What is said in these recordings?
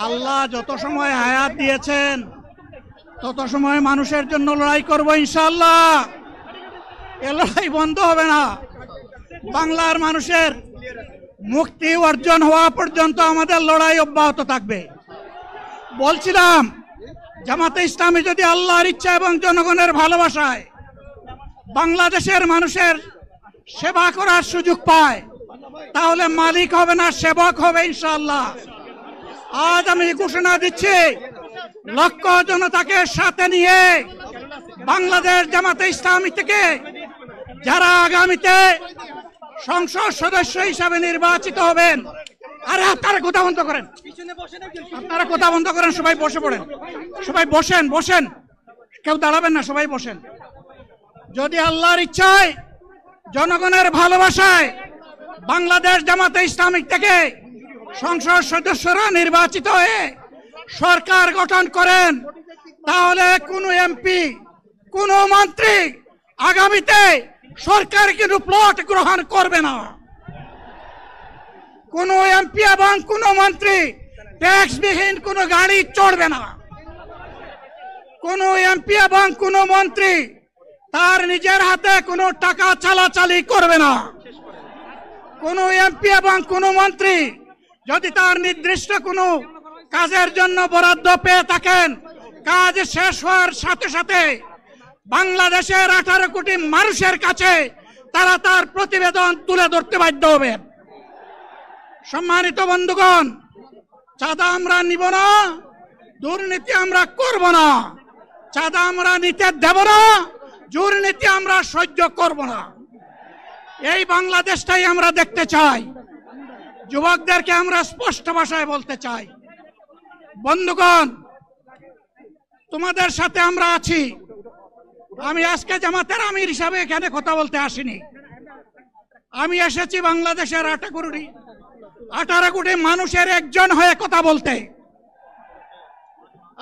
আল্লাহ যত সময় হায়াত দিয়েছেন তত সময় মানুষের জন্য লড়াই করব ইনশাআল্লাহ। এ লড়াই বন্ধ হবে না। বাংলার মানুষের মুক্তি অর্জন হওয়া পর্যন্ত আমাদের লড়াই অব্যাহত থাকবে। বলছিলাম, জামাতে ইসলামী যদি আল্লাহর ইচ্ছা এবং জনগণের ভালোবাসায় বাংলাদেশের মানুষের সেবা করার সুযোগ পায়, তাহলে মালিক হবে না, সেবক হবে ইনশাআল্লাহ। আজ আমি ঘোষণা দিচ্ছি, লক্ষ জনতাকে সাথে নিয়ে বাংলাদেশ জামাতে ইসলামী থেকে যারা আগামীতে সংসদ সদস্য হিসাবে নির্বাচিত হবেন, আরে আপনারা কথা বন্ধ করেন, আপনারা কথা বন্ধ করেন, সবাই বসে পড়েন, সবাই বসেন, বসেন, কেউ দাঁড়াবেন না, সবাই বসেন। যদি আল্লাহর ইচ্ছায় জনগণের ভালোবাসায় বাংলাদেশ জামাতে ইসলামী থেকে সংসদ সদস্যরা নির্বাচিত হয়ে সরকার গঠন করেন, তাহলে কোনো এমপি, কোনো মন্ত্রী আগামীতে সরকার কিন্তু প্লট গ্রহণ করবে না। কোনো এমপি এবং কোনো মন্ত্রী ট্যাক্সবিহীন কোনো গাড়ি চড়বে না। কোনো এমপি এবং কোনো মন্ত্রী তার নিজের হাতে কোনো টাকা চালাচালি করবে না। কোনো এমপি এবং কোনো মন্ত্রী যদি তার নির্দিষ্ট কোনো কাজের জন্য বরাদ্দ পেয়ে থাকেন, কাজ শেষ হওয়ার সাথে সাথে বাংলাদেশের 18 কোটি মানুষের কাছে তারা তার প্রতিবেদন তুলে ধরতে বাধ্য হবে। সম্মানিত বন্ধুগণ, চাঁদা আমরা নিব না, দুর্নীতি আমরা করব না, চাঁদা আমরা নিতে দেব না, দুর্নীতি আমরা সহ্য করব না। এই বাংলাদেশটাই আমরা দেখতে চাই। যুবকদেরকে আমরা স্পষ্ট ভাষায় বলতে চাই, বন্ধুগণ, তোমাদের সাথে আমরা আছি। আমি আজকে জামাতের আমির হিসাবে এখানে কথা বলতে আসিনি। আমি এসেছি বাংলাদেশের 18 কোটি মানুষের একজন হয়ে কথা বলতে।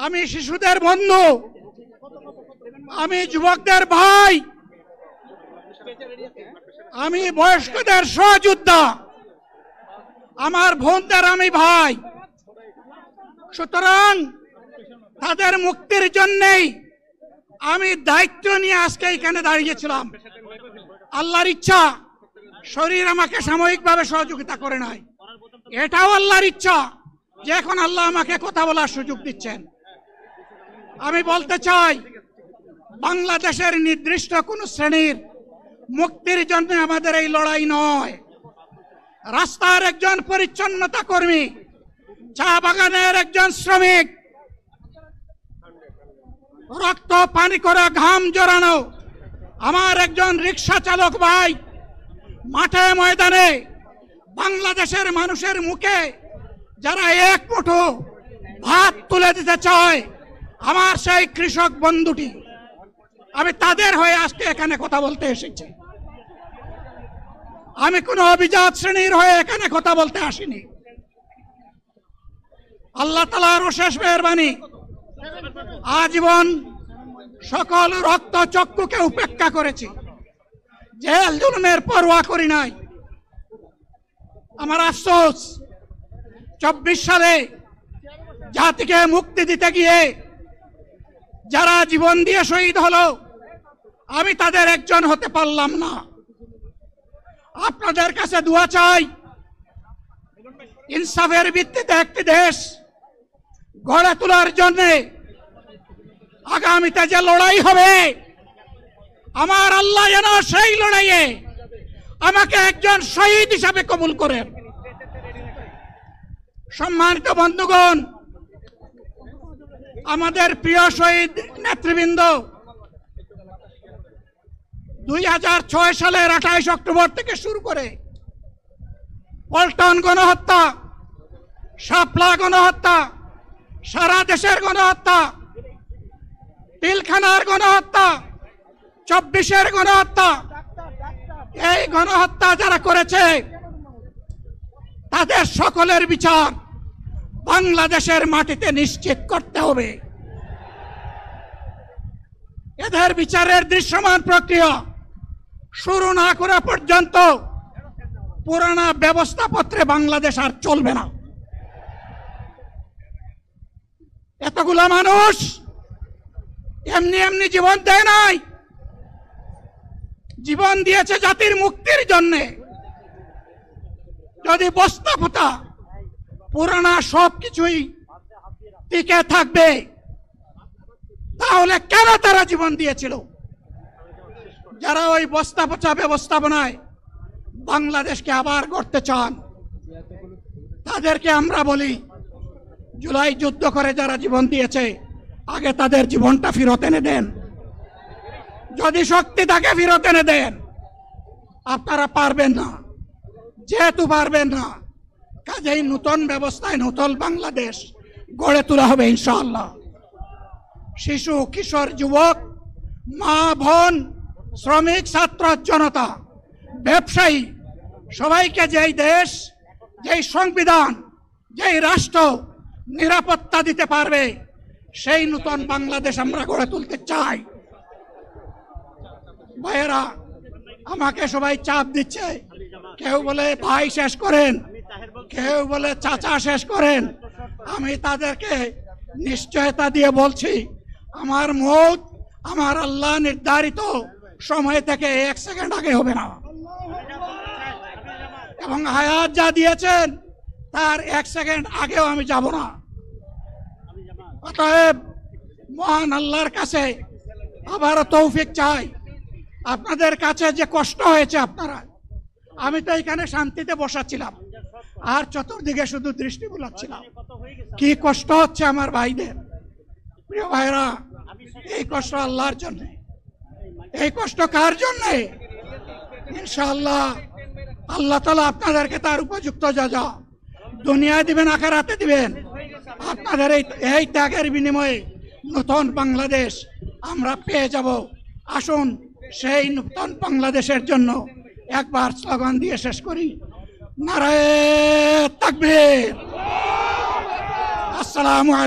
আমি শিশুদের বন্ধু, আমি যুবকদের ভাই, আমি বয়স্কদের সহযোদ্ধা, আমার বোনদের আমি ভাই। সুতরাং তাদের মুক্তির জন্যই আমি দায়িত্ব নিয়ে আজকে এখানে দাঁড়িয়েছিলাম। আল্লাহর ইচ্ছা, শরীর আমাকে সাময়িকভাবে সহযোগিতা করে নাই, এটাও আল্লাহর ইচ্ছা যে এখন আল্লাহ আমাকে কথা বলার সুযোগ দিচ্ছেন। আমি বলতে চাই, বাংলাদেশের নির্দিষ্ট কোন শ্রেণীর মুক্তির জন্য আমাদের এই লড়াই নয়। রাস্তার একজন পরিচ্ছন্নতা কর্মী, চা বাগানের একজন শ্রমিক, রক্ত পানি করে ঘাম জড়ানো আমার একজন রিক্সা চালক ভাই মাঠে ময়দানে বাংলাদেশের মানুষের মুখে যারা এক মুঠো ভাত তুলে দিতে চায়, আমার সেই কৃষক বন্ধুটি, আমি তাদের হয়ে আজকে এখানে কথা বলতে এসেছি। আমি কোনো অভিজাত শ্রেণীর হয়ে এখানে কথা বলতে আসিনি। আল্লাহ তাআলার অশেষ মেহেরবানি, আজীবন সকল রক্ত চক্ষুকে উপেক্ষা করেছি, জেল জুলুমের পরোয়া করি নাই। আমার আফসোস, 24 সালে জাতিকে মুক্তি দিতে গিয়ে যারা জীবন দিয়ে শহীদ হলো, আমি তাদের একজন হতে পারলাম না। আপনাদের কাছে দোয়া চাই, ইনসাফের ভিত্তিতে একটি দেশ গড়ে তোলার জন্য আগামীতে যে লড়াই হবে, আমার আল্লাহ যেন সেই লড়াইয়ে আমাকে একজন শহীদ হিসাবে কবুল করেন। সম্মানিত বন্ধুগণ, আমাদের প্রিয় শহীদ নেতৃবৃন্দ 2006 সালের 28 অক্টোবর থেকে শুরু করে পল্টন গণহত্যা, শাপলা গণহত্যা, সারা দেশের গণহত্যা, পিলখানার গণহত্যা, 24-এর গণহত্যা, এই গণহত্যা যারা করেছে তাদের সকলের বিচার বাংলাদেশের মাটিতে নিশ্চিত করতে হবে। এদের বিচারের দৃশ্যমান প্রক্রিয়া শুরু না করা পর্যন্ত পুরানা ব্যবস্থাপত্রে বাংলাদেশ আর চলবে না। এতগুলা মানুষ এমনি এমনি জীবন দেয় নাই, জীবন দিয়েছে জাতির মুক্তির জন্যে। যদি বস্তা পোতা পুরানা সবকিছুই টিকে থাকবে, তাহলে কেন তারা জীবন দিয়েছিল? যারা ওই বস্তা পচা ব্যবস্থাপনায় বাংলাদেশকে আবার গড়তে চান, তাদেরকে আমরা বলি, জুলাই যুদ্ধ করে যারা জীবন দিয়েছে, আগে তাদের জীবনটা ফেরত এনে দেন। যদি শক্তি থাকে ফেরত এনে দেন। আপনারা পারবেন না, যেহেতু পারবেন না, কাজেই নতুন ব্যবস্থায় নতুন বাংলাদেশ গড়ে তোলা হবে ইনশাআল্লাহ। শিশু, কিশোর, যুবক, মা, বোন, শ্রমিক, ছাত্র, জনতা, ব্যবসায়ী, সবাইকে যেই দেশ, যেই সংবিধান, যেই রাষ্ট্র নিরাপত্তা দিতে পারবে, সেই নতুন বাংলাদেশ আমরা গড়ে তুলতে চাই। ভাইয়েরা, আমাকে সবাই চাপ দিচ্ছে, কেউ বলে ভাই শেষ করেন, কেউ বলে চাচা শেষ করেন। আমি তাদেরকে নিশ্চয়তা দিয়ে বলছি, আমার মৌত আমার আল্লাহ নির্ধারিত সময় থেকে 1 সেকেন্ড আগে হবে না, এবং হায়াত যা দিয়েছেন তার 1 সেকেন্ড আগেও আমি যাব না। অতএব মহান আল্লাহর কাছে আবারও তৌফিক চাই। আপনাদের কাছে যে কষ্ট হয়েছে, আপনারা, আমি তো এখানে শান্তিতে বসাচ্ছিলাম, আর চতুর্দিকে শুধু দৃষ্টি বুলাচ্ছিলাম। কি কষ্ট হচ্ছে আমার ভাইদের। প্রিয় ভাইরা, এই কষ্ট আল্লাহর জন্য। এই কষ্ট কার জন্য? ইনশাআল্লাহ আল্লাহ তাআলা আপনাদেরকে তার উপযুক্ত যাজা দুনিয়ায় দিবেন, আখিরাতে দিবেন। আপনাদের এই ত্যাগের বিনিময়ে নতুন বাংলাদেশ আমরা পেয়ে যাব। আসুন সেই নতুন বাংলাদেশের জন্য একবার স্লোগান দিয়ে শেষ করি, নারায়ে তাকবীর। আসসালামু আলাইকুম।